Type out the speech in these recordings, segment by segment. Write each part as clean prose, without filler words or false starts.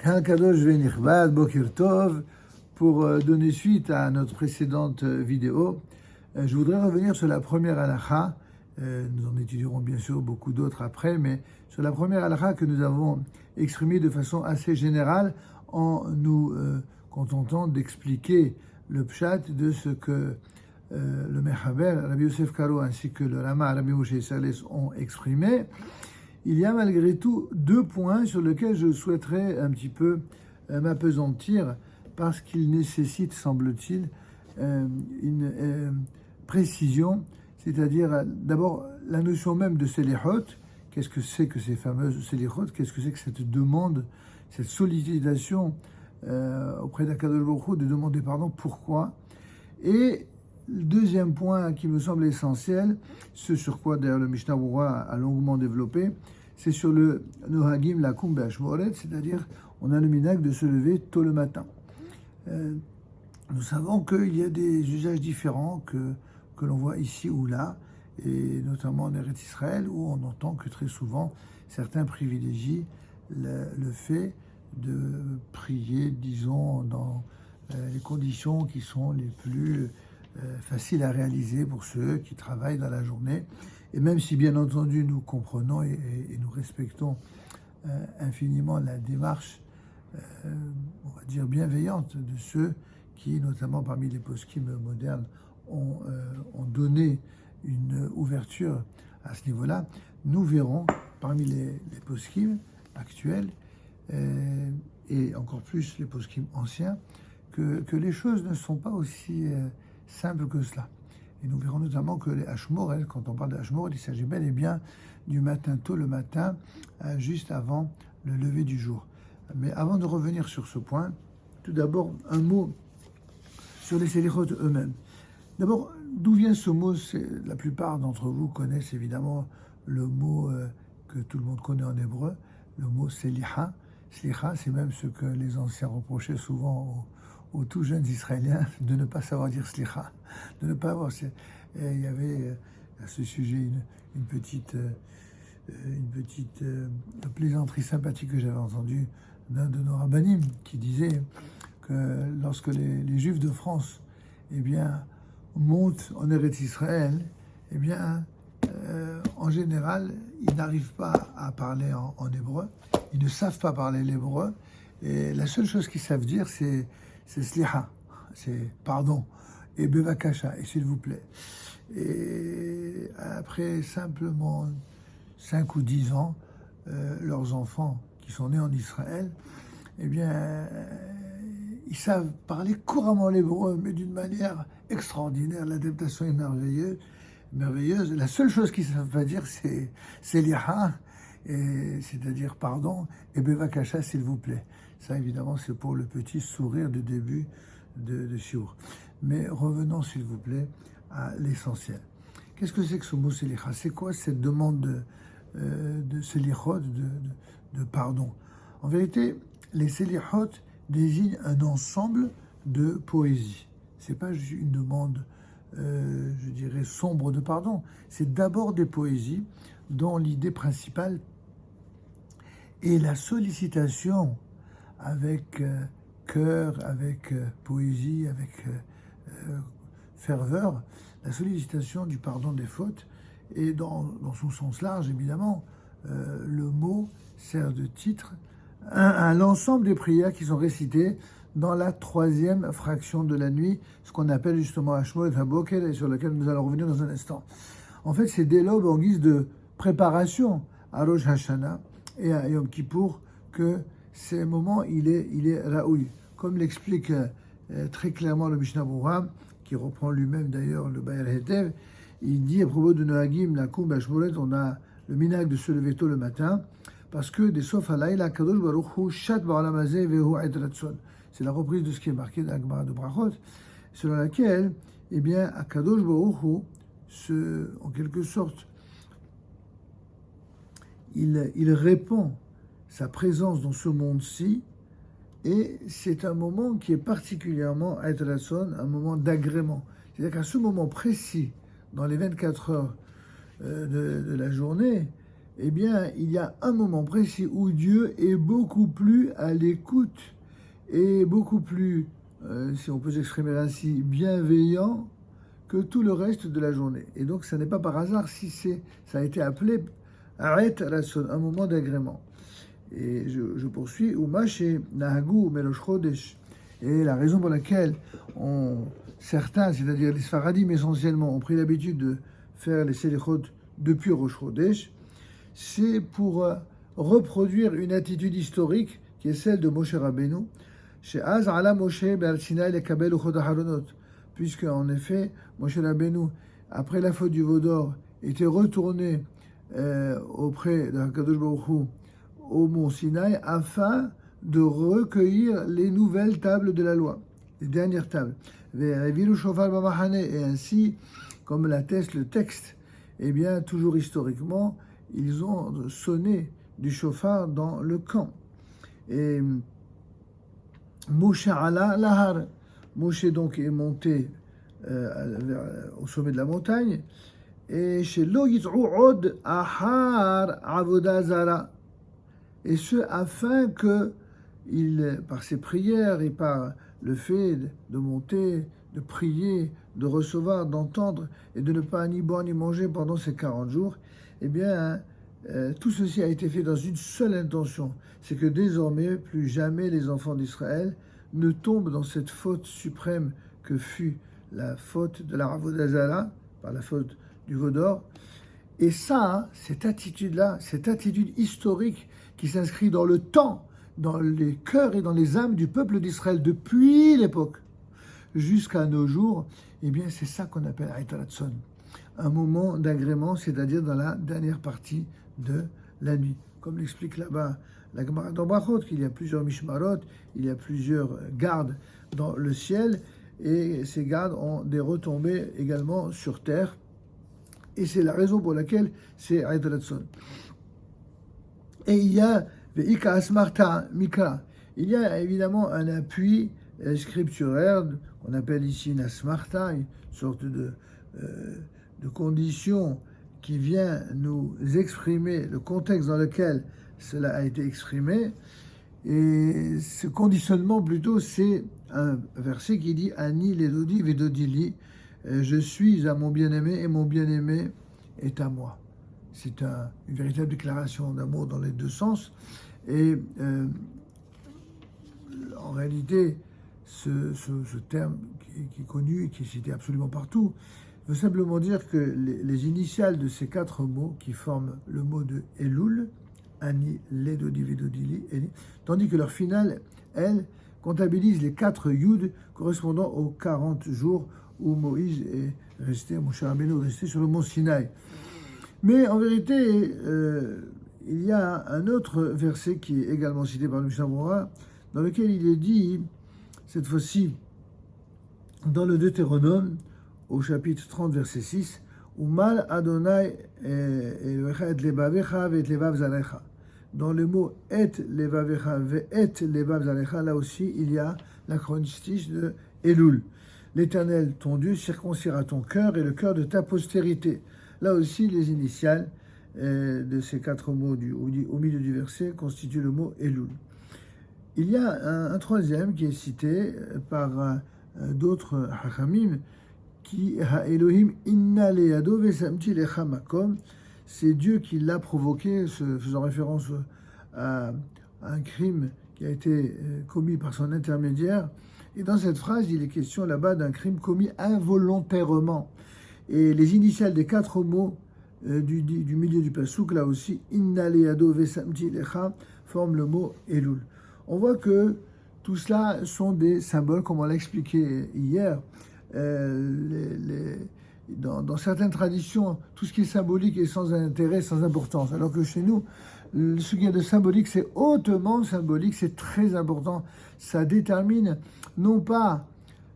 Kadosh Venichbad, Bokir Tov. Pour donner suite à notre précédente vidéo, je voudrais revenir sur la première halakha. Nous en étudierons bien sûr beaucoup d'autres après, mais sur la première halakha que nous avons exprimée de façon assez générale en nous contentant d'expliquer le pshat de ce que le Mechaber, Rabbi Yosef Karo ainsi que le Rama, Rabbi Moshe Sales ont exprimé. Il y a malgré tout deux points sur lesquels je souhaiterais un petit peu m'appesantir parce qu'ils nécessitent, semble-t-il, une précision, c'est-à-dire d'abord la notion même de Selichot. Qu'est-ce que c'est que ces fameuses Selichot? Qu'est-ce que c'est que cette demande, cette sollicitation auprès d'Akadosh Baruch Hu de demander pardon? Pourquoi? Et le deuxième point qui me semble essentiel, ce sur quoi d'ailleurs le Mishnah Berurah a longuement développé, c'est sur le Nohagim Lakum Be'ashmoret, c'est-à-dire on a le minhag de se lever tôt le matin. Nous savons qu'il y a des usages différents que l'on voit ici ou là, et notamment en Eretz Israël, où on entend que très souvent certains privilégient le fait de prier, disons, dans les conditions qui sont les plus facile à réaliser pour ceux qui travaillent dans la journée. Et même si, bien entendu, nous comprenons et nous respectons infiniment la démarche, on va dire, bienveillante de ceux qui, notamment parmi les poskim modernes, ont donné une ouverture à ce niveau-là, nous verrons parmi les poskim actuels et encore plus les poskim anciens que les choses ne sont pas aussi simple que cela. Et nous verrons notamment que les Hashmorel, quand on parle de Hashmorel, il s'agit bel et bien du matin, tôt le matin, juste avant le lever du jour. Mais avant de revenir sur ce point, tout d'abord un mot sur les Selichot eux-mêmes. D'abord, d'où vient ce mot? La plupart d'entre vous connaissent évidemment le mot que tout le monde connaît en hébreu, le mot Selicha. Selicha, c'est même ce que les anciens reprochaient souvent aux tout jeunes Israéliens de ne pas savoir dire slicha, de ne pas avoir. Il y avait à ce sujet une petite plaisanterie sympathique que j'avais entendue d'un de nos rabbanim qui disait que lorsque les Juifs de France, eh bien, montent en Eretz Israël, eh bien, en général, ils n'arrivent pas à parler en hébreu, ils ne savent pas parler l'hébreu, et la seule chose qu'ils savent dire, c'est sliha, c'est pardon, et bevakasha, et s'il vous plaît. Et après simplement 5 ou 10 ans, leurs enfants qui sont nés en Israël, eh bien, ils savent parler couramment l'hébreu, mais d'une manière extraordinaire. L'adaptation est merveilleuse. La seule chose qu'ils ne savent pas dire, c'est liha, c'est-à-dire pardon, et bevakasha, s'il vous plaît. Ça, évidemment, c'est pour le petit sourire de début de shiur. Mais revenons, s'il vous plaît, à l'essentiel. Qu'est-ce que c'est que ce mot selicha? C'est quoi cette demande de selichot, de pardon? En vérité, les selichot désignent un ensemble de poésie. C'est pas une demande, je dirais, sombre de pardon. C'est d'abord des poésies dont l'idée principale est la sollicitation avec cœur, avec poésie, avec ferveur, la sollicitation du pardon des fautes. Et dans son sens large, évidemment, le mot sert de titre à l'ensemble des prières qui sont récitées dans la 3e fraction de la nuit, ce qu'on appelle justement Hashmoret HaBoker, et sur lequel nous allons revenir dans un instant. En fait, c'est dès l'aube, en guise de préparation à Rosh Hashanah et à Yom Kippour, que ces moments, il est raoui. Comme l'explique très clairement le Mishnah Berurah, qui reprend lui-même d'ailleurs le Bayer Hetev, il dit à propos de Nohagim, Lakum Be'ashmoret, on a le minhag de se lever tôt le matin, parce que des Sof Halayla, Kadosh Baruch Hu, Shat Ba'olam Hazeh Vehu Ed Ratzon. C'est la reprise de ce qui est marqué dans la Gemara de Brachot, selon laquelle, eh bien, Akadosh Baruch Hu, en quelque sorte, il répond sa présence dans ce monde-ci, et c'est un moment qui est particulièrement Ed Ratzon, un moment d'agrément. C'est-à-dire qu'à ce moment précis, dans les 24 heures de la journée, eh bien, il y a un moment précis où Dieu est beaucoup plus à l'écoute et beaucoup plus, si on peut s'exprimer ainsi, bienveillant que tout le reste de la journée. Et donc, ça n'est pas par hasard si ça a été appelé Aret Rasson, un moment d'agrément. Et je poursuis, Umash Nahagu Melosh Chodesh. Et la raison pour laquelle certains, c'est-à-dire les Sfaradim essentiellement, ont pris l'habitude de faire les Selichot depuis Rosh Chodesh, c'est pour reproduire une attitude historique qui est celle de Moshe Rabbeinu, chez Az Ala Moshe Be'al Sinai Lekabel Uchot Aharonot, puisque en effet, Moshe Rabbeinu, après la faute du veau d'or, était retourné auprès de Hakadosh Baruch Hu au mont Sinaï afin de recueillir les nouvelles tables de la loi, les dernières tables. Et ainsi, comme l'atteste le texte, eh bien, toujours historiquement, ils ont sonné du chauffard dans le camp. Et Moshe ala lahar, Moshe donc est monté au sommet de la montagne, et chez Lo Yitz'u Od Ahar Avoda Zara, et ce afin que par ses prières et par le fait de monter, de prier, de recevoir, d'entendre et de ne pas ni boire ni manger pendant ces 40 jours, eh bien, tout ceci a été fait dans une seule intention, c'est que désormais, plus jamais les enfants d'Israël ne tombent dans cette faute suprême que fut la faute de la Avoda Zara, par la faute du veau d'or. Et ça, cette attitude-là, cette attitude historique qui s'inscrit dans le temps, dans les cœurs et dans les âmes du peuple d'Israël depuis l'époque jusqu'à nos jours, eh bien c'est ça qu'on appelle Aït Ratson, un moment d'agrément, c'est-à-dire dans la dernière partie de la nuit. Comme l'explique là-bas la Gemara dans Brachot, qu'il y a plusieurs mishmarot, il y a plusieurs gardes dans le ciel, et ces gardes ont des retombées également sur terre. Et c'est la raison pour laquelle c'est Aït Ratson. Et il y a Ve'ika Asmarta Mikra. Il y a évidemment un appui scripturaire qu'on appelle ici une asmarta, une sorte de condition qui vient nous exprimer le contexte dans lequel cela a été exprimé. Et ce conditionnement plutôt, c'est un verset qui dit Ani ledodi vedodili, je suis à mon bien-aimé et mon bien-aimé est à moi. C'est une véritable déclaration d'amour dans les deux sens. Et en réalité, ce terme qui est connu et qui est cité absolument partout veut simplement dire que les initiales de ces 4 mots qui forment le mot de Elul, Ani, Ledodi, Vedodili, tandis que leur finale, elle, comptabilise les 4 Yud correspondant aux 40 jours où Moïse est resté, Moshe Rabbeinu est resté sur le mont Sinaï. Mais en vérité, il y a un autre verset qui est également cité par le Mishnah Berurah, dans lequel il est dit, cette fois-ci, dans le Deutéronome, au chapitre 30, verset 6, Umal Adonai Elohecha et levavecha ve et levav zarecha. Dans le mot et levavecha ve et levav zarecha, là aussi, il y a l'acrostiche de Elul. L'Éternel, ton Dieu, circoncira ton cœur et le cœur de ta postérité. Là aussi, les initiales de ces 4 mots au milieu du verset constituent le mot Elul. Il y a un troisième qui est cité par d'autres Hachamim, qui Elohim inna le'ado vesamti lecha makom. C'est Dieu qui l'a provoqué, faisant référence à un crime qui a été commis par son intermédiaire. Et dans cette phrase, il est question là-bas d'un crime commis involontairement. Et les initiales des 4 mots du milieu du Passouk, là aussi, inna le'ado vesamti lecha, forment le mot Elul. On voit que tout cela sont des symboles, comme on l'a expliqué hier. Dans certaines traditions, tout ce qui est symbolique est sans intérêt, sans importance. Alors que chez nous, ce qu'il y a de symbolique, c'est hautement symbolique, c'est très important. Ça détermine non pas,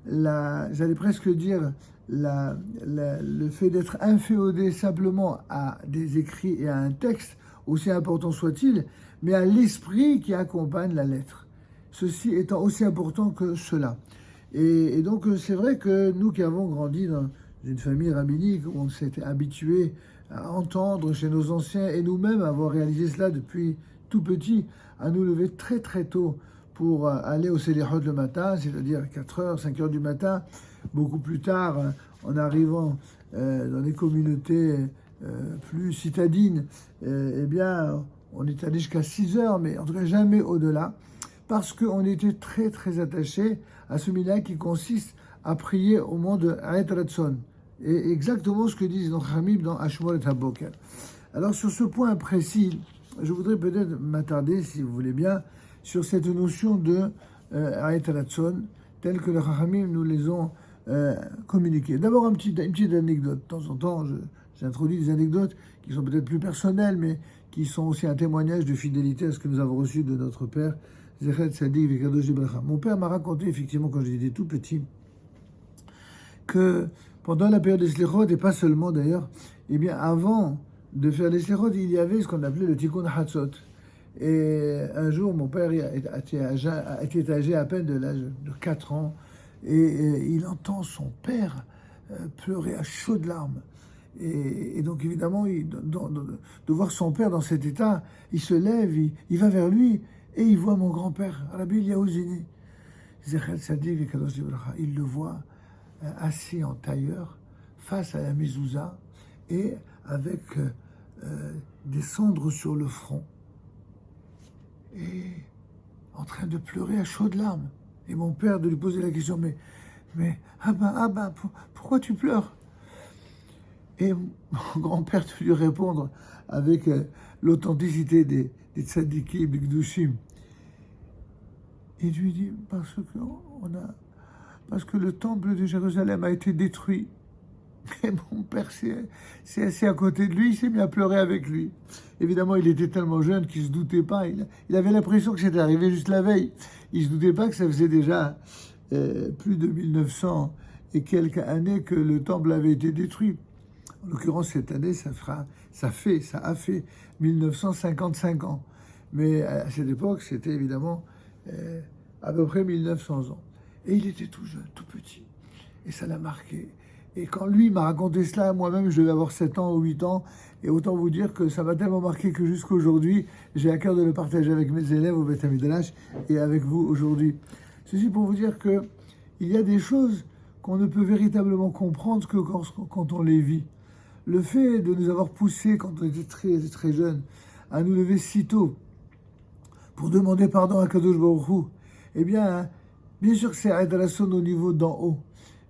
j'allais presque dire, le fait d'être inféodé simplement à des écrits et à un texte, aussi important soit-il, mais à l'esprit qui accompagne la lettre. Ceci étant aussi important que cela. Et donc c'est vrai que nous qui avons grandi dans une famille rabbinique où on s'était habitué à entendre chez nos anciens et nous-mêmes avoir réalisé cela depuis tout petit, à nous lever très très tôt pour aller au Selichot le matin, c'est-à-dire à 4h, 5h du matin. Beaucoup plus tard, en arrivant dans les communautés plus citadines, eh bien, on est allé jusqu'à 6h, mais en tout cas jamais au-delà, parce qu'on était très très attaché à ce minhag qui consiste à prier au moment de Hayat Ratzon. Et exactement ce que disent nos Hamim dans Hashmol et Haboker. Alors sur ce point précis, je voudrais peut-être m'attarder, si vous voulez bien, sur cette notion de Hayat Ratzon, telle que les Hamim nous les ont communiquées. D'abord une petite anecdote. De temps en temps, j'introduis des anecdotes qui sont peut-être plus personnelles, mais qui sont aussi un témoignage de fidélité à ce que nous avons reçu de notre père, Zechet Tzadik Vekadosh Libracha. Mon père m'a raconté effectivement, quand j'étais tout petit, que pendant la période des Slichot, et pas seulement d'ailleurs, eh bien avant de faire les Slichot, il y avait ce qu'on appelait le Tikkun Hatzot. Et un jour, mon père était âgé à peine de l'âge de 4 ans, et il entend son père pleurer à chaudes larmes. Et donc évidemment, de voir son père dans cet état, il se lève, il va vers lui, et il voit mon grand-père, Rabbi Eliyahu Zini, Zechet Tzadik Vekadosh Libracha. Il le voit assis en tailleur, face à la mezouza, et avec des cendres sur le front, et en train de pleurer à chaudes larmes. Et mon père de lui poser la question, mais Abba, pourquoi tu pleures? Et mon grand-père de lui répondre avec l'authenticité des tzadikim, des gdushim. Il lui dit, parce que le temple de Jérusalem a été détruit. Et mon père s'est assis à côté de lui, il s'est mis à pleurer avec lui. Évidemment, il était tellement jeune qu'il ne se doutait pas. Il avait l'impression que c'était arrivé juste la veille. Il ne se doutait pas que ça faisait déjà plus de 1900 et quelques années que le temple avait été détruit. En l'occurrence, cette année, ça a fait 1955 ans. Mais à cette époque, c'était évidemment à peu près 1900 ans. Et il était tout jeune, tout petit. Et ça l'a marqué. Et quand lui m'a raconté cela, moi-même, je devais avoir 7 ans ou 8 ans. Et autant vous dire que ça m'a tellement marqué que jusqu'à aujourd'hui, j'ai à cœur de le partager avec mes élèves au Beth Midrash et avec vous aujourd'hui. Ceci pour vous dire que il y a des choses qu'on ne peut véritablement comprendre que quand on les vit. Le fait de nous avoir poussés, quand on était très, très jeunes, à nous lever si tôt pour demander pardon à Kadosh Baruch Hu, eh bien sûr que c'est Hayat Ratzon au niveau d'en haut,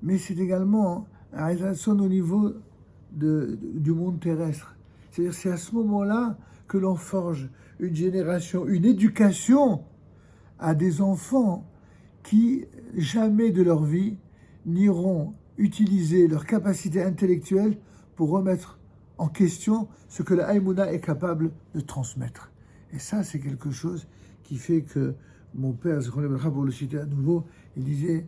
mais c'est également Hayat Ratzon au niveau du monde terrestre. C'est-à-dire c'est à ce moment-là que l'on forge une génération, une éducation à des enfants qui, jamais de leur vie, n'iront utiliser leur capacité intellectuelle pour remettre en question ce que la Haïmouna est capable de transmettre. Et ça, c'est quelque chose qui fait que mon père, pour le citer à nouveau, il disait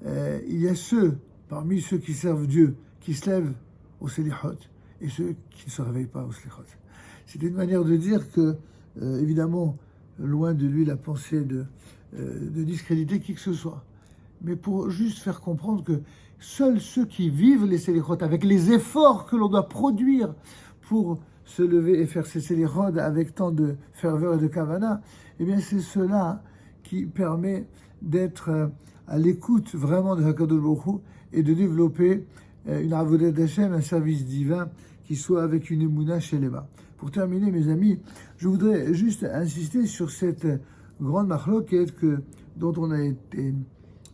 il y a ceux, parmi ceux qui servent Dieu, qui se lèvent au Selichot, et ceux qui ne se réveillent pas au Selichot. C'était une manière de dire que, évidemment, loin de lui la pensée de discréditer qui que ce soit, mais pour juste faire comprendre que seuls ceux qui vivent les Selichot, avec les efforts que l'on doit produire pour se lever et faire ces Selichot avec tant de ferveur et de kavana, eh bien c'est cela qui permet d'être à l'écoute vraiment de HaKadosh Baruch Hu et de développer une avodat d'Hashem, un service divin qui soit avec une émouna chez les bas. Pour terminer, mes amis, je voudrais juste insister sur cette grande machloket dont on a été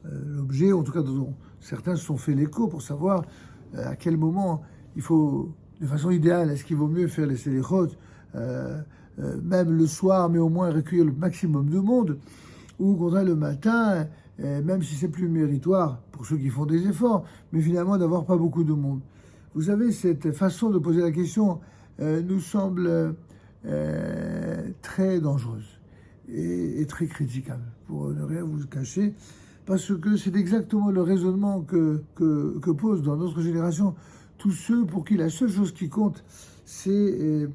l'objet, en tout cas dont certains se sont fait l'écho pour savoir à quel moment il faut, de façon idéale, est-ce qu'il vaut mieux faire les Selichot même le soir, mais au moins recueillir le maximum de monde, ou au contraire le matin, même si c'est plus méritoire pour ceux qui font des efforts, mais finalement d'avoir pas beaucoup de monde. Vous savez, cette façon de poser la question nous semble très dangereuse et très critiquable, pour ne rien vous cacher, parce que c'est exactement le raisonnement que posent dans notre génération tous ceux pour qui la seule chose qui compte, c'est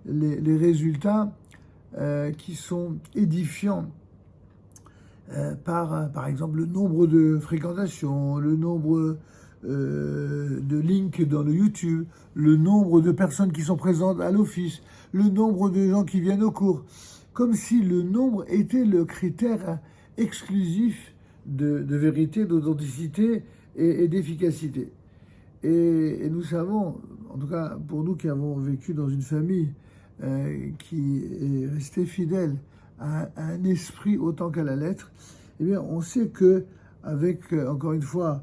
les résultats qui sont édifiants par exemple le nombre de fréquentations, le nombre de links dans le YouTube, le nombre de personnes qui sont présentes à l'office, le nombre de gens qui viennent au cours, comme si le nombre était le critère exclusif de vérité, d'authenticité et d'efficacité. Et nous savons, en tout cas pour nous qui avons vécu dans une famille qui est restée fidèle à un esprit autant qu'à la lettre, eh bien on sait que avec, encore une fois,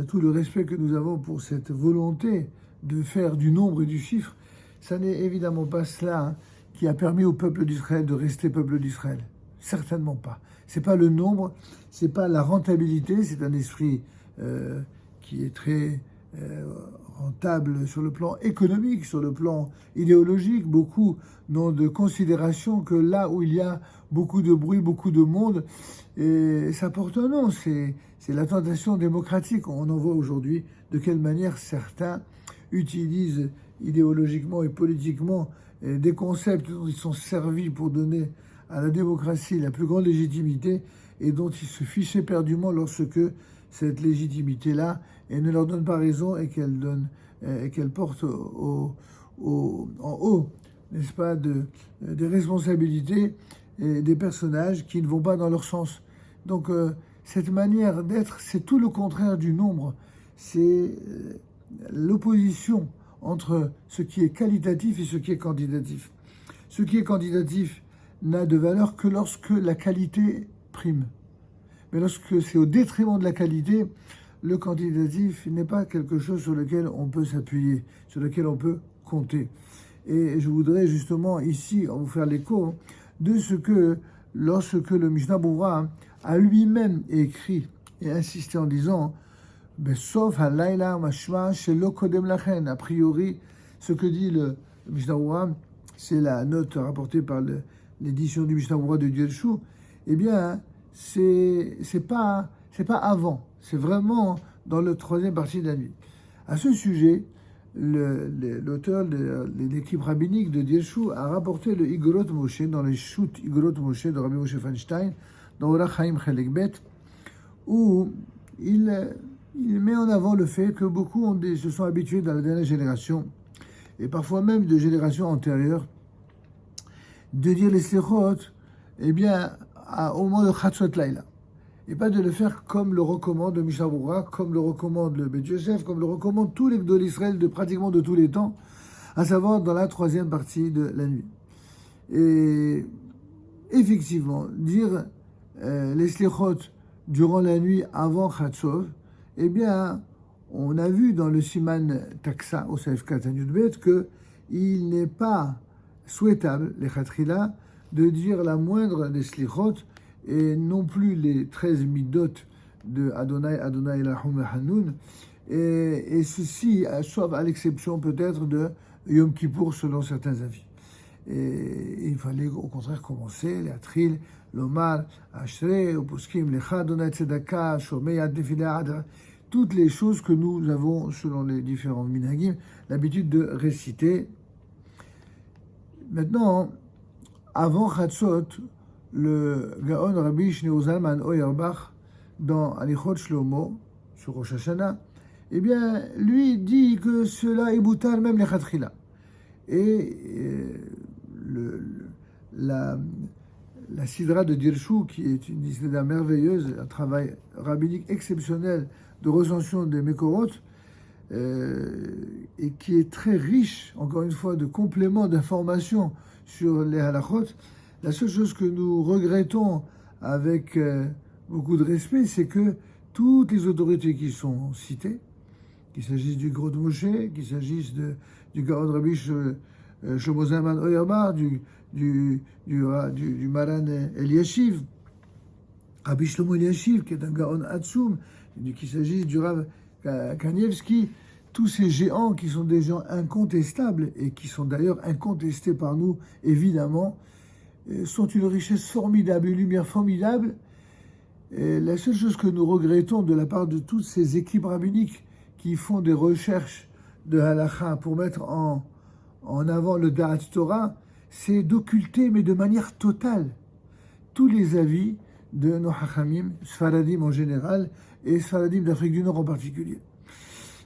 tout le respect que nous avons pour cette volonté de faire du nombre et du chiffre, ça n'est évidemment pas cela qui a permis au peuple d'Israël de rester peuple d'Israël. Certainement pas. C'est pas le nombre, c'est pas la rentabilité, c'est un esprit qui est très rentable sur le plan économique, sur le plan idéologique. Beaucoup n'ont de considération que là où il y a beaucoup de bruit, beaucoup de monde, et ça porte un nom, c'est la tentation démocratique. On en voit aujourd'hui de quelle manière certains utilisent idéologiquement et politiquement des concepts dont ils sont servis pour donner à la démocratie la plus grande légitimité et dont ils se fichent éperdument lorsque cette légitimité-là ne leur donne pas raison et qu'elle porte en haut, n'est-ce pas, des responsabilités et des personnages qui ne vont pas dans leur sens. Donc cette manière d'être, c'est tout le contraire du nombre. C'est l'opposition entre ce qui est qualitatif et ce qui est quantitatif. Ce qui est quantitatif n'a de valeur que lorsque la qualité prime. Mais lorsque c'est au détriment de la qualité, le quantitatif n'est pas quelque chose sur lequel on peut s'appuyer, sur lequel on peut compter. Et je voudrais justement ici vous faire l'écho de ce que, lorsque le Mishnah Berurah a lui-même écrit et insisté en disant Besof halayla mashma shelo kodem lachen. A priori, ce que dit le Mishnah Berurah, c'est la note rapportée par l'édition du Mishnah Berurah de Dielshu. Eh bien, c'est pas avant, c'est vraiment dans le troisième partie de la nuit. À ce sujet, l'auteur de l'équipe rabbinique de Dielshu a rapporté le Igorot Moshe dans les Shoot Igorot Moshe de Rabbi Moshe Feinstein dans Orach Chaim Chelek Bet, où il met en avant le fait que beaucoup se sont habitués dans la dernière génération, et parfois même de générations antérieures, de dire les Slichot, eh bien, au moment de Chatzot Laïla. Et pas de le faire comme le recommande le Mishnah Berurah, comme le recommande le Beth Yosef, comme le recommande tous les Gdolei Israël de pratiquement de tous les temps, à savoir dans la troisième partie de la nuit. Et effectivement, dire les Slichot durant la nuit avant Chatzot, eh bien, on a vu dans le Siman Taxa au Saif Katan Yudbet que il n'est pas souhaitable, les Chatrila, de dire la moindre des Slichot et non plus les 13 midot de Adonai, Elahum et Hanoun, et ceci, sauf à l'exception peut-être de Yom Kippour selon certains avis. Et il fallait au contraire commencer, les Atril, l'Omar, Ashrei, Oposkim, Lecha, Adonai Tzedaka, Shomei, Ad-Nefileh, Adra, toutes les choses que nous avons, selon les différents minhagim, l'habitude de réciter. Maintenant, avant Chatzot, le Gaon Rabbi Shneur Zalman Auerbach, dans Alichot Shlomo, sur Rosh Hashanah, eh bien, lui dit que cela est boutar même les Chatrila. Et la Sidra de Dielshu, qui est une Sidra merveilleuse, un travail rabbinique exceptionnel de recension des Mekorot, et qui est très riche, encore une fois, de compléments d'informations sur les halachot. La seule chose que nous regrettons avec beaucoup de respect, c'est que toutes les autorités qui sont citées, qu'il s'agisse du Grot Moshe, qu'il s'agisse du Gaon Rabbi Shlomo Zalman Auerbach, du Maran Eliashiv, Rabbi Shlomo Eliashiv, qui est un Gaon Hatsoum, qu'il s'agisse du Rav Kanievski, tous ces géants qui sont des gens incontestables et qui sont d'ailleurs incontestés par nous, évidemment, sont une richesse formidable, une lumière formidable. Et la seule chose que nous regrettons de la part de toutes ces équipes rabbiniques qui font des recherches de halakha pour mettre en avant le Da'at Torah, c'est d'occulter, mais de manière totale, tous les avis de nos hachamim, Sfaradim en général, et Sfaradim d'Afrique du Nord en particulier.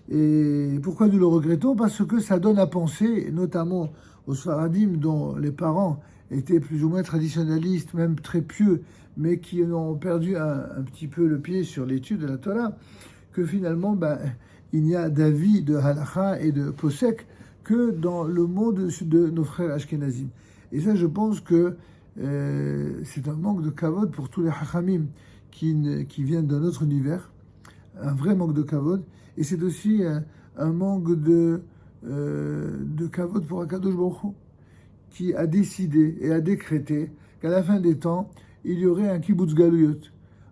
Et pourquoi nous le regrettons? Parce que ça donne à penser, notamment aux Sfaradim, dont les parents étaient plus ou moins traditionnalistes, même très pieux, mais qui ont perdu un petit peu le pied sur l'étude de la Torah, que finalement, il n'y a d'avis de halakha et de posek que dans le monde de nos frères ashkénazim. Et ça, je pense que c'est un manque de kavod pour tous les hachamim qui viennent d'un autre univers, un vrai manque de kavod, et c'est aussi un manque de kavod pour Akadosh Baruch Hu, qui a décidé et a décrété qu'à la fin des temps, il y aurait un kibbutz galuyot.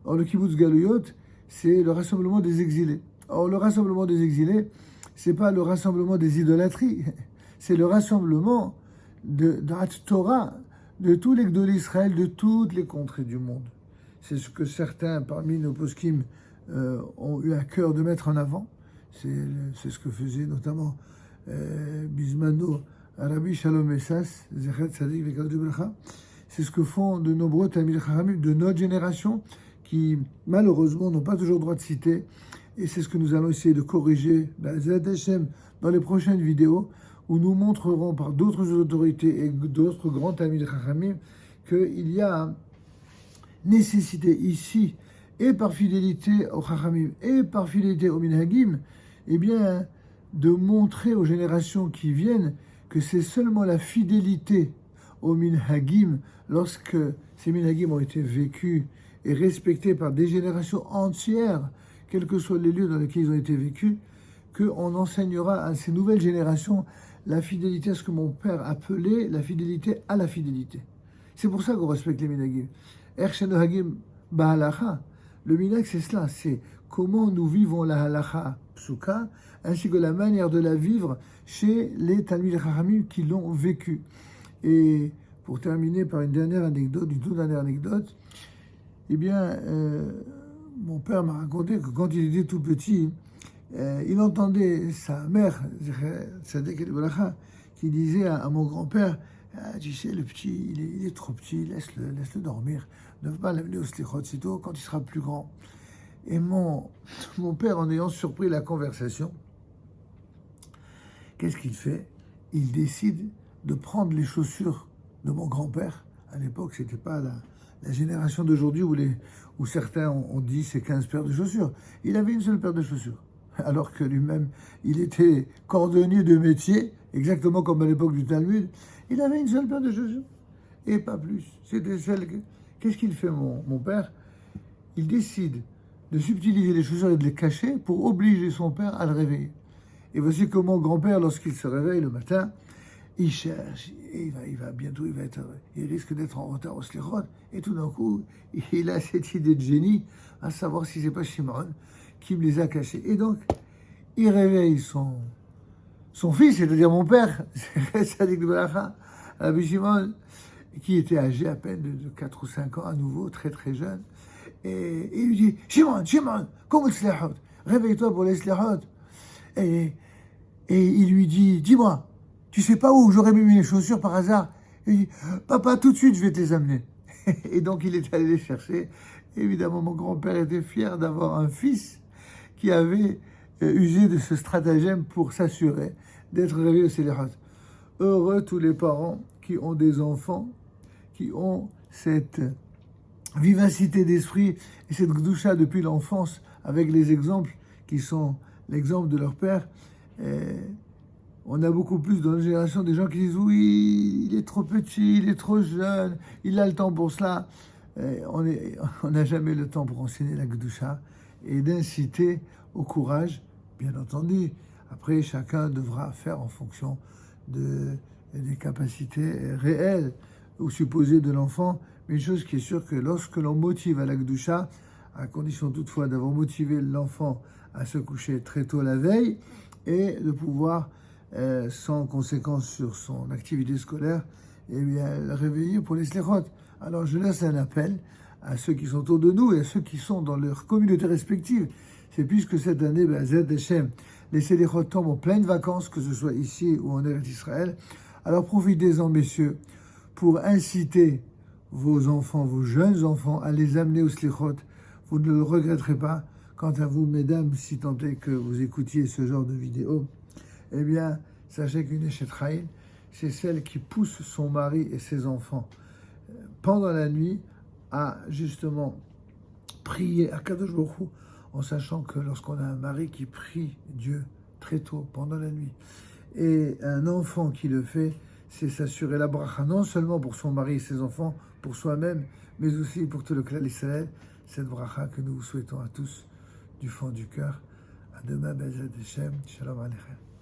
Or, le kibbutz galuyot, c'est le rassemblement des exilés. Or, le rassemblement des exilés, c'est pas le rassemblement des idolâtries, c'est le rassemblement de la Torah, de tous les gdolés d'Israël, de toutes les contrées du monde. C'est ce que certains parmi nos poskim ont eu à cœur de mettre en avant. C'est ce que faisait notamment Bismano, Rabbi Shalom Essas, Zechet Tzadik Vekadou Bracha. C'est ce que font de nombreux Talmidei Chachamim de notre génération qui, malheureusement, n'ont pas toujours le droit de citer. Et c'est ce que nous allons essayer de corriger dans les prochaines vidéos où nous montrerons par d'autres autorités et d'autres grands Talmidei Chachamim qu'il y a nécessité ici, et par fidélité au Chachamim, et par fidélité au Minhagim, eh bien, de montrer aux générations qui viennent que c'est seulement la fidélité aux Minhagim, lorsque ces Minhagim ont été vécus et respectés par des générations entières, quels que soient les lieux dans lesquels ils ont été vécus, qu'on enseignera à ces nouvelles générations la fidélité à ce que mon père appelait la fidélité à la fidélité. C'est pour ça qu'on respecte les Minhagim. Ershenohagim Bahalacha. Le minhag, c'est cela, c'est comment nous vivons la halacha psuka, ainsi que la manière de la vivre chez les Talmidei Chachamim qui l'ont vécu. Et pour terminer par une toute dernière anecdote, eh bien, mon père m'a raconté que quand il était tout petit, il entendait sa mère, Tzadek El Bracha, qui disait à mon grand-père, tu sais, le petit, il est trop petit, laisse-le dormir, ne va pas l'amener au slichot, c'est tôt, quand il sera plus grand. Et mon père, en ayant surpris la conversation, qu'est-ce qu'il fait? Il décide de prendre les chaussures de mon grand-père. À l'époque, c'était pas la génération d'aujourd'hui où certains ont dit c'est 15 paires de chaussures. Il avait une seule paire de chaussures. Alors que lui-même, il était cordonnier de métier, exactement comme à l'époque du Talmud. Il avait une seule paire de chaussures, et pas plus. C'était celle que... Qu'est-ce qu'il fait, mon père? Il décide de subtiliser les chaussures et de les cacher pour obliger son père à le réveiller. Et voici comment grand-père, lorsqu'il se réveille le matin, il cherche, et il risque d'être en retard au slichot, et tout d'un coup, il a cette idée de génie, à savoir si c'est pas Shimon qui me les a cachés. Et donc, il réveille son fils, c'est-à-dire mon père, Tzadik Bracha, Rabbi Shimon, qui était âgé à peine de 4 ou 5 ans, à nouveau, très très jeune, et il lui dit, Shimon, comment slichot? Réveille-toi pour les slichot. Et il lui dit, dis-moi, tu sais pas où j'aurais mis mes chaussures par hasard? Il dit, papa, tout de suite, je vais te les amener. Et donc, il est allé les chercher. Évidemment, mon grand-père était fier d'avoir un fils qui avait usé de ce stratagème pour s'assurer d'être réveillé au slichot. Heureux tous les parents qui ont des enfants, qui ont cette vivacité d'esprit et cette gdoucha depuis l'enfance, avec les exemples qui sont l'exemple de leur père. On a beaucoup plus dans la génération des gens qui disent oui, il est trop petit, il est trop jeune, il a le temps pour cela. On n'a jamais le temps pour enseigner la Gdusha et d'inciter au courage, bien entendu. Après, chacun devra faire en fonction des capacités réelles ou supposées de l'enfant. Mais une chose qui est sûre, que lorsque l'on motive à la Gdusha, à condition toutefois d'avoir motivé l'enfant à se coucher très tôt la veille et de pouvoir, sans conséquence sur son activité scolaire, eh bien, le réveiller pour les slichot. Alors je laisse un appel à ceux qui sont autour de nous et à ceux qui sont dans leur communauté respective. C'est puisque cette année, Zed Hashem, les slichot tombent en pleine vacances, que ce soit ici ou en Eretz Israël. Alors profitez-en, messieurs, pour inciter vos enfants, vos jeunes enfants, à les amener au slichot. Vous ne le regretterez pas. Quant à vous, mesdames, si tant est que vous écoutiez ce genre de vidéo, eh bien, sachez qu'une Eshet Chayil, c'est celle qui pousse son mari et ses enfants pendant la nuit à justement prier à Kadosh Baruch Hu, en sachant que lorsqu'on a un mari qui prie Dieu très tôt pendant la nuit et un enfant qui le fait, c'est s'assurer la bracha non seulement pour son mari et ses enfants, pour soi-même, mais aussi pour tout le Klal Israël. Cette bracha que nous vous souhaitons à tous du fond du cœur. À demain, Bezrat Hashem. Shalom Aleichem.